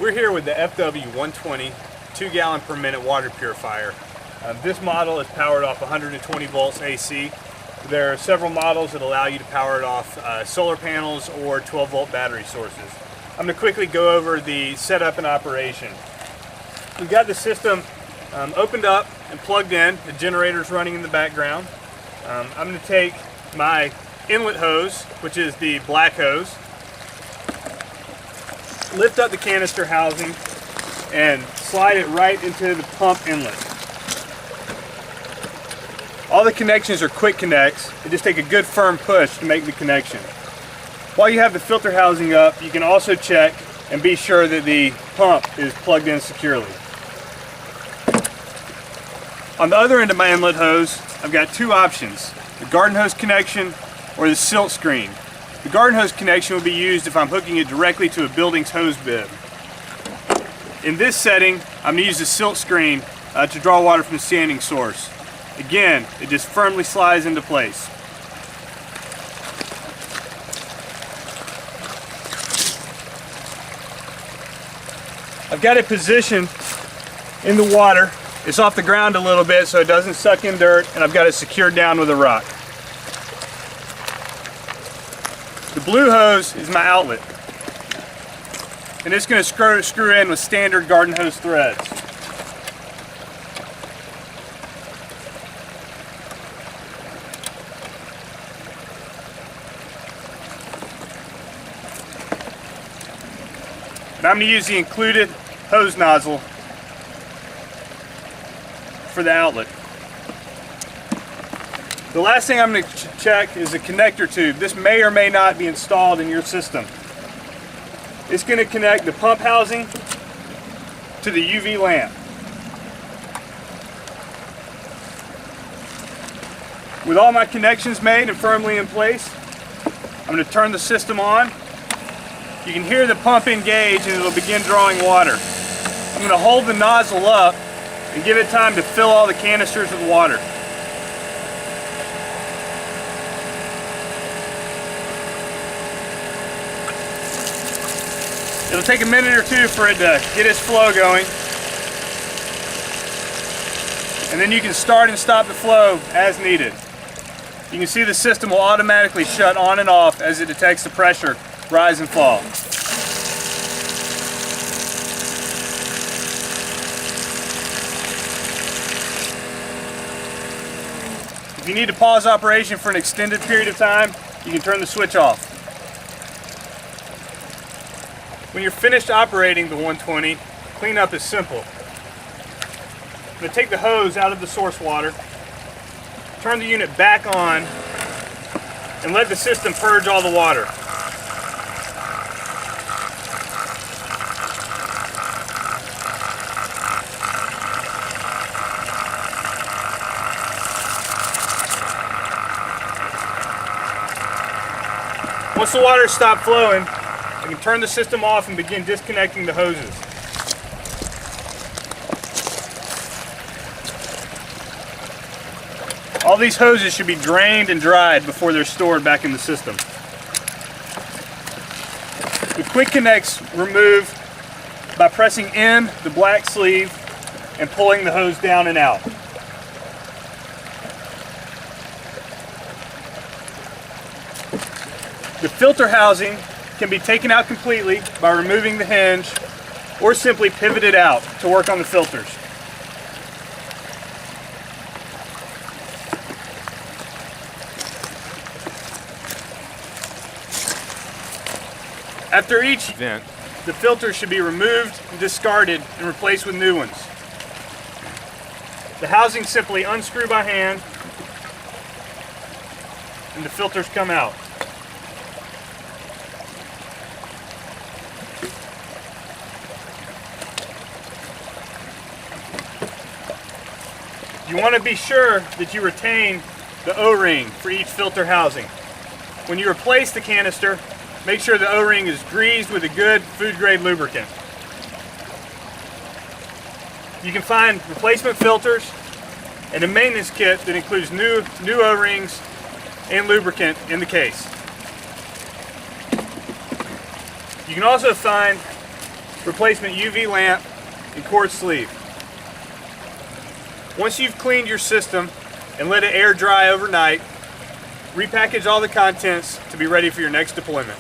We're here with the FW-120 2-gallon per minute water purifier. This model is powered off 120 volts AC. There are several models that allow you to power it off solar panels or 12 volt battery sources. I'm going to quickly go over the setup and operation. We've got the system opened up and plugged in. The generator's running in the background. I'm going to take my inlet hose, which is the black hose, lift up the canister housing and slide it right into the pump inlet. All the connections are quick connects. They just take a good firm push to make the connection. While you have the filter housing up, you can also check and be sure that the pump is plugged in securely. On the other end of my inlet hose, I've got two options: the garden hose connection or the silt screen. The garden hose connection will be used if I'm hooking it directly to a building's hose bib. In this setting, I'm going to use the silt screen to draw water from the standing source. Again, it just firmly slides into place. I've got it positioned in the water. It's off the ground a little bit so it doesn't suck in dirt, and I've got it secured down with a rock. The blue hose is my outlet, and it's going to screw in with standard garden hose threads. And I'm going to use the included hose nozzle for the outlet. The last thing I'm going to check is the connector tube. This may or may not be installed in your system. It's going to connect the pump housing to the UV lamp. With all my connections made and firmly in place, I'm going to turn the system on. You can hear the pump engage and it'll begin drawing water. I'm going to hold the nozzle up and give it time to fill all the canisters with water. It'll take a minute or two for it to get its flow going. And then you can start and stop the flow as needed. You can see the system will automatically shut on and off as it detects the pressure rise and fall. If you need to pause operation for an extended period of time, you can turn the switch off. When you're finished operating the 120, cleanup is simple. I'm going to take the hose out of the source water, turn the unit back on, and let the system purge all the water. Once the water stops flowing, I can turn the system off and begin disconnecting the hoses. All these hoses should be drained and dried before they're stored back in the system. The quick connects remove by pressing in the black sleeve and pulling the hose down and out. The filter housing can be taken out completely by removing the hinge or simply pivot it out to work on the filters. After each event, the filters should be removed, discarded, and replaced with new ones. The housing simply unscrew by hand and the filters come out. You want to be sure that you retain the O-ring for each filter housing. When you replace the canister, make sure the O-ring is greased with a good food-grade lubricant. You can find replacement filters and a maintenance kit that includes new O-rings and lubricant in the case. You can also find replacement UV lamp, and cord sleeve. Once you've cleaned your system and let it air dry overnight, repackage all the contents to be ready for your next deployment.